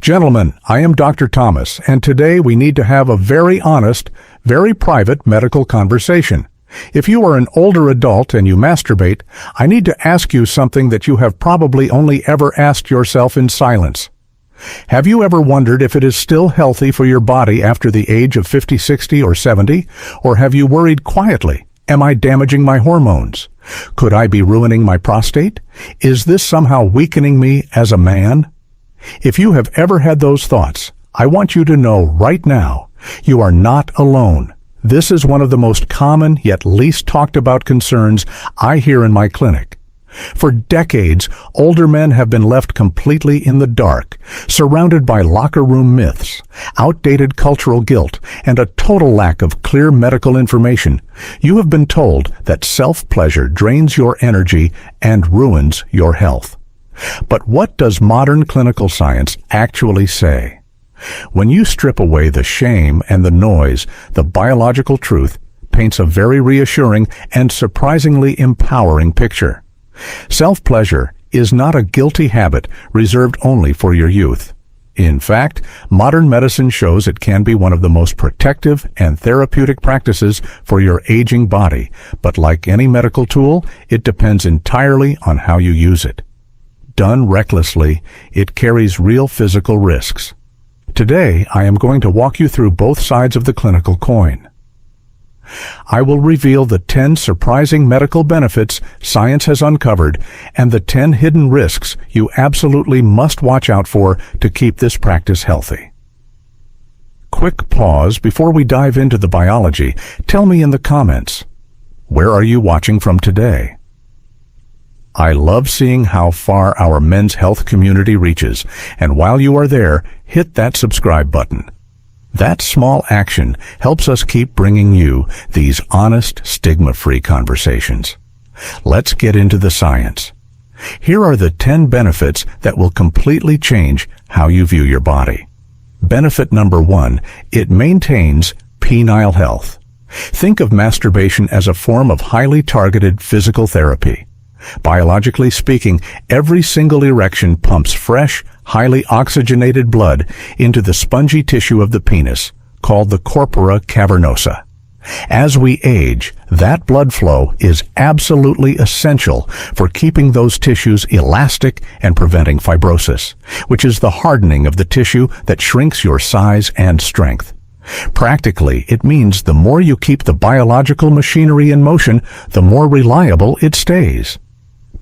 Gentlemen, I am Dr. Thomas, and today we need to have a very honest, very private medical conversation. If you are an older adult and you masturbate, I need to ask you something that you have probably only ever asked yourself in silence. Have you ever wondered if it is still healthy for your body after the age of 50, 60, or 70? Or have you worried quietly, am I damaging my hormones? Could I be ruining my prostate? Is this somehow weakening me as a man? If you have ever had those thoughts, I want you to know right now, you are not alone. This is one of the most common yet least talked about concerns I hear in my clinic. For decades, older men have been left completely in the dark, surrounded by locker room myths, outdated cultural guilt, and a total lack of clear medical information. You have been told that self-pleasure drains your energy and ruins your health. But what does modern clinical science actually say? When you strip away the shame and the noise, the biological truth paints a very reassuring and surprisingly empowering picture. Self-pleasure is not a guilty habit reserved only for your youth. In fact, modern medicine shows it can be one of the most protective and therapeutic practices for your aging body, but like any medical tool, it depends entirely on how you use it. Done recklessly, it carries real physical risks. Today, I am going to walk you through both sides of the clinical coin. I will reveal the 10 surprising medical benefits science has uncovered and the 10 hidden risks you absolutely must watch out for to keep this practice healthy. Quick pause before we dive into the biology. Tell me in the comments, where are you watching from today? I love seeing how far our men's health community reaches, and while you are there, hit that subscribe button. That small action helps us keep bringing you these honest, stigma-free conversations. Let's get into the science. Here are the 10 benefits that will completely change how you view your body. Benefit number 1, it maintains penile health. Think of masturbation as a form of highly targeted physical therapy. Biologically speaking, every single erection pumps fresh, highly oxygenated blood into the spongy tissue of the penis, called the corpora cavernosa. As we age, that blood flow is absolutely essential for keeping those tissues elastic and preventing fibrosis, which is the hardening of the tissue that shrinks your size and strength. Practically, it means the more you keep the biological machinery in motion, the more reliable it stays.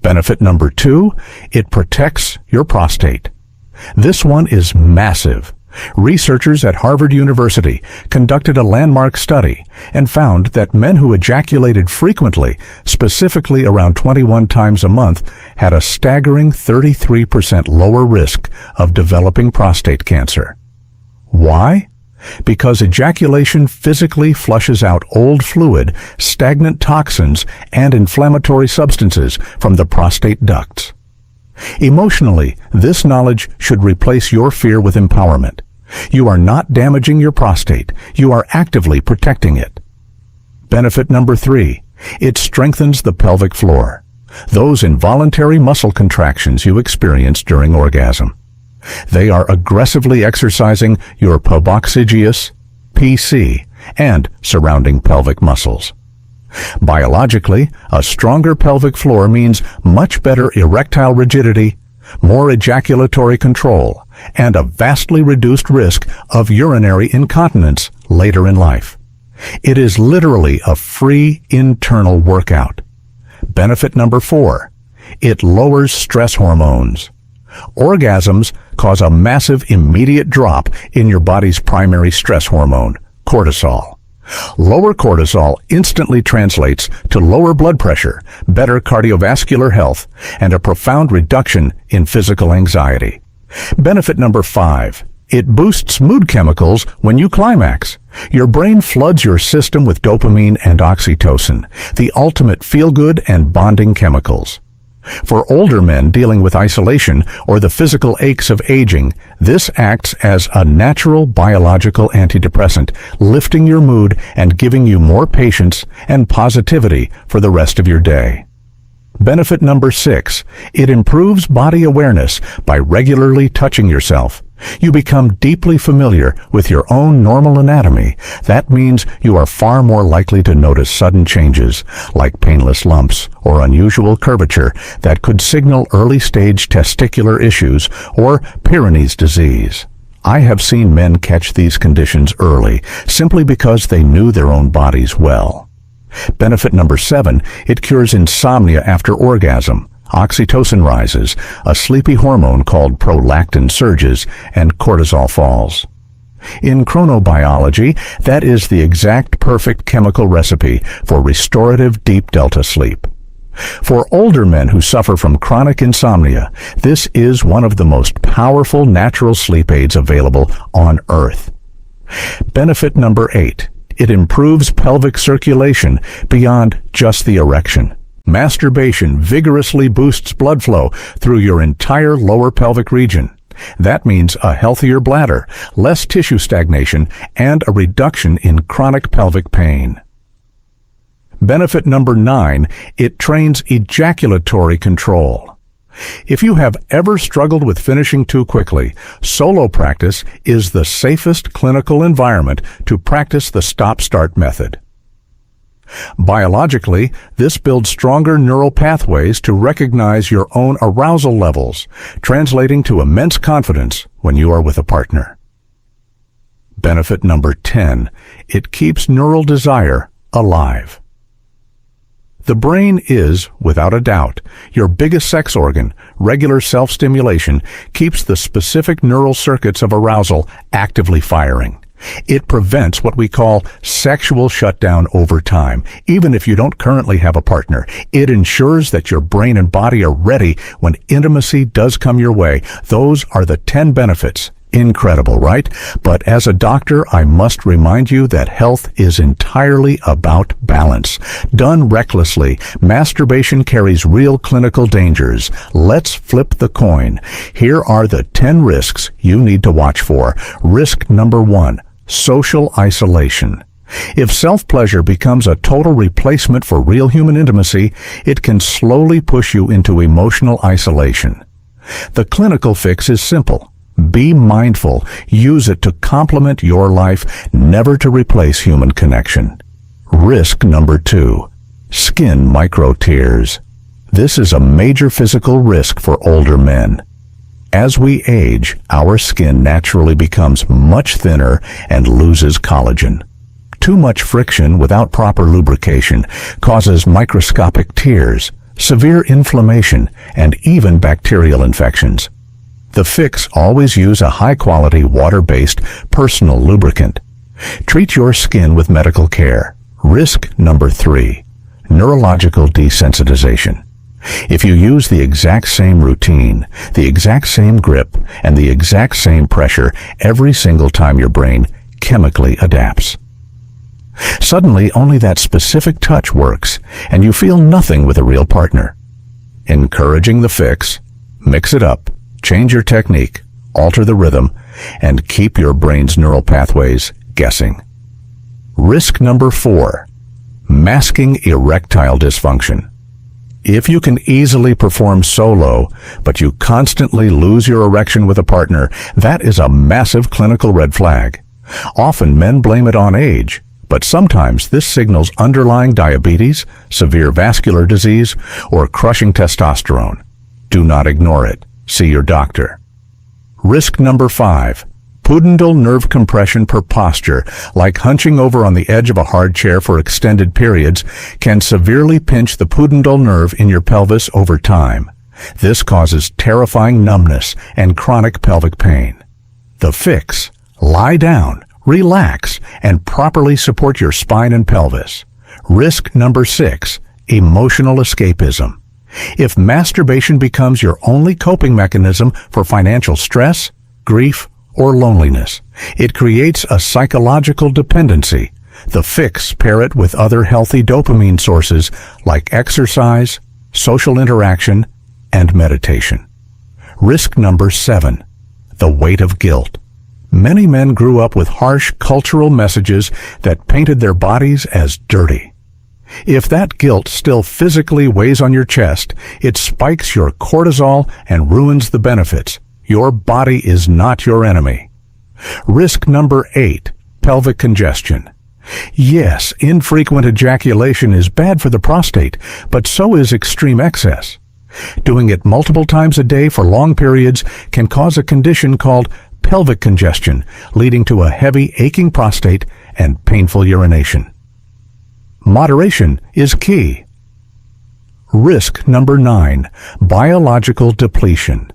Benefit number 2, it protects your prostate. This one is massive. Researchers at Harvard University conducted a landmark study and found that men who ejaculated frequently, specifically around 21 times a month, had a staggering 33% lower risk of developing prostate cancer. Why? Because ejaculation physically flushes out old fluid, stagnant toxins, and inflammatory substances from the prostate ducts. Emotionally, this knowledge should replace your fear with empowerment. You are not damaging your prostate, you are actively protecting it. Benefit number 3, it strengthens the pelvic floor. Those involuntary muscle contractions you experience during orgasm. They are aggressively exercising your puboxygeus, PC, and surrounding pelvic muscles. Biologically, a stronger pelvic floor means much better erectile rigidity, more ejaculatory control, and a vastly reduced risk of urinary incontinence later in life. It is literally a free internal workout. Benefit number 4, it lowers stress hormones. Orgasms cause a massive immediate drop in your body's primary stress hormone, cortisol. Lower cortisol instantly translates to lower blood pressure, better cardiovascular health, and a profound reduction in physical anxiety. Benefit number 5, it boosts mood chemicals when you climax. Your brain floods your system with dopamine and oxytocin, the ultimate feel-good and bonding chemicals. For older men dealing with isolation or the physical aches of aging, this acts as a natural biological antidepressant, lifting your mood and giving you more patience and positivity for the rest of your day. Benefit number 6, it improves body awareness by regularly touching yourself. You become deeply familiar with your own normal anatomy. That means you are far more likely to notice sudden changes, like painless lumps or unusual curvature that could signal early-stage testicular issues or Peyronie's disease. I have seen men catch these conditions early, simply because they knew their own bodies well. Benefit number 7, it cures insomnia after orgasm. Oxytocin rises, a sleepy hormone called prolactin surges, and cortisol falls. In chronobiology, that is the exact perfect chemical recipe for restorative deep delta sleep. For older men who suffer from chronic insomnia, this is one of the most powerful natural sleep aids available on Earth. Benefit number 8, it improves pelvic circulation beyond just the erection. Masturbation vigorously boosts blood flow through your entire lower pelvic region. That means a healthier bladder, less tissue stagnation, and a reduction in chronic pelvic pain. Benefit number 9, it trains ejaculatory control. If you have ever struggled with finishing too quickly, solo practice is the safest clinical environment to practice the stop-start method. Biologically, this builds stronger neural pathways to recognize your own arousal levels, translating to immense confidence when you are with a partner. Benefit number 10, it keeps neural desire alive. The brain is, without a doubt, your biggest sex organ. Regular self-stimulation keeps the specific neural circuits of arousal actively firing. It prevents what we call sexual shutdown over time. Even if you don't currently have a partner, it ensures that your brain and body are ready when intimacy does come your way. Those are the 10 benefits. Incredible, right? But as a doctor, I must remind you that health is entirely about balance. Done recklessly, masturbation carries real clinical dangers. Let's flip the coin. Here are the 10 risks you need to watch for. Risk number 1. Social isolation. If self-pleasure becomes a total replacement for real human intimacy, it can slowly push you into emotional isolation. The clinical fix is simple. Be mindful. Use it to complement your life, never to replace human connection. Risk number 2. Skin micro-tears. This is a major physical risk for older men. As we age, our skin naturally becomes much thinner and loses collagen. Too much friction without proper lubrication causes microscopic tears, severe inflammation, and even bacterial infections. The fix: always use a high-quality water-based personal lubricant. Treat your skin with medical care. Risk number 3. Neurological desensitization. If you use the exact same routine, the exact same grip, and the exact same pressure every single time, your brain chemically adapts. Suddenly, only that specific touch works, and you feel nothing with a real partner. Encouraging the fix: mix it up, change your technique, alter the rhythm, and keep your brain's neural pathways guessing. Risk number 4. Masking erectile dysfunction. If you can easily perform solo, but you constantly lose your erection with a partner, that is a massive clinical red flag. Often men blame it on age, but sometimes this signals underlying diabetes, severe vascular disease, or crushing testosterone. Do not ignore it. See your doctor. Risk number 5. Pudendal nerve compression per posture, like hunching over on the edge of a hard chair for extended periods, can severely pinch the pudendal nerve in your pelvis over time. This causes terrifying numbness and chronic pelvic pain. The fix: lie down, relax, and properly support your spine and pelvis. Risk number 6. Emotional escapism. If masturbation becomes your only coping mechanism for financial stress, grief, or loneliness, it creates a psychological dependency. The fix: pair it with other healthy dopamine sources like exercise, social interaction, and meditation. Risk number 7. The weight of guilt. Many men grew up with harsh cultural messages that painted their bodies as dirty. If that guilt still physically weighs on your chest, it spikes your cortisol and ruins the benefits. Your body is not your enemy. Risk number 8, pelvic congestion. Yes, infrequent ejaculation is bad for the prostate, but so is extreme excess. Doing it multiple times a day for long periods can cause a condition called pelvic congestion, leading to a heavy, aching prostate and painful urination. Moderation is key. Risk number 9, biological depletion.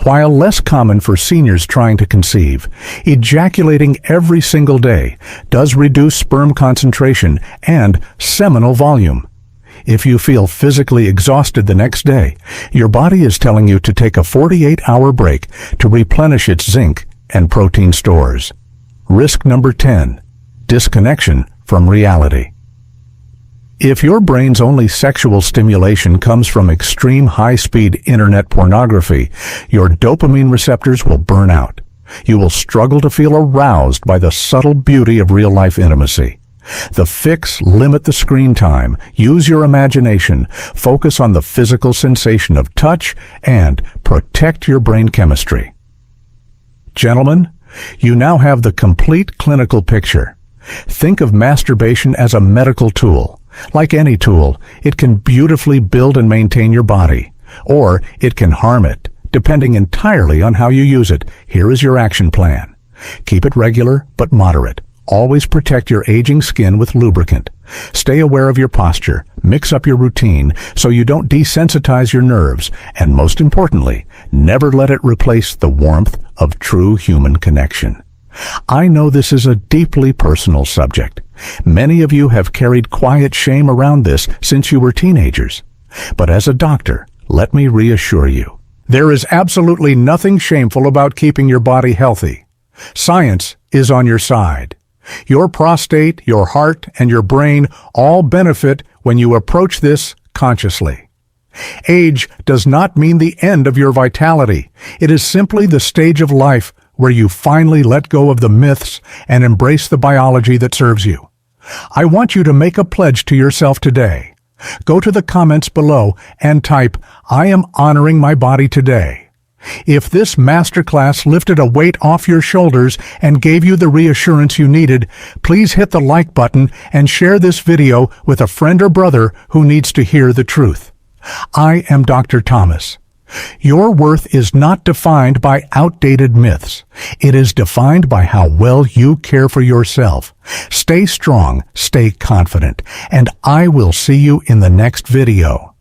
While less common for seniors trying to conceive, ejaculating every single day does reduce sperm concentration and seminal volume. If you feel physically exhausted the next day, your body is telling you to take a 48-hour break to replenish its zinc and protein stores. Risk number 10, disconnection from reality. If your brain's only sexual stimulation comes from extreme high-speed internet pornography, your dopamine receptors will burn out. You will struggle to feel aroused by the subtle beauty of real-life intimacy. The fix: limit the screen time, use your imagination, focus on the physical sensation of touch, and protect your brain chemistry. Gentlemen, you now have the complete clinical picture. Think of masturbation as a medical tool. Like any tool, it can beautifully build and maintain your body, or it can harm it, depending entirely on how you use it. Here is your action plan. Keep it regular but moderate. Always protect your aging skin with lubricant. Stay aware of your posture. Mix up your routine so you don't desensitize your nerves. And most importantly, never let it replace the warmth of true human connection. I know this is a deeply personal subject. Many of you have carried quiet shame around this since you were teenagers. But as a doctor, let me reassure you, there is absolutely nothing shameful about keeping your body healthy. Science is on your side. Your prostate, your heart, and your brain all benefit when you approach this consciously. Age does not mean the end of your vitality. It is simply the stage of life where you finally let go of the myths and embrace the biology that serves you. I want you to make a pledge to yourself today. Go to the comments below and type, "I am honoring my body today." If this masterclass lifted a weight off your shoulders and gave you the reassurance you needed, please hit the like button and share this video with a friend or brother who needs to hear the truth. I am Dr. Thomas. Your worth is not defined by outdated myths. It is defined by how well you care for yourself. Stay strong, stay confident, and I will see you in the next video.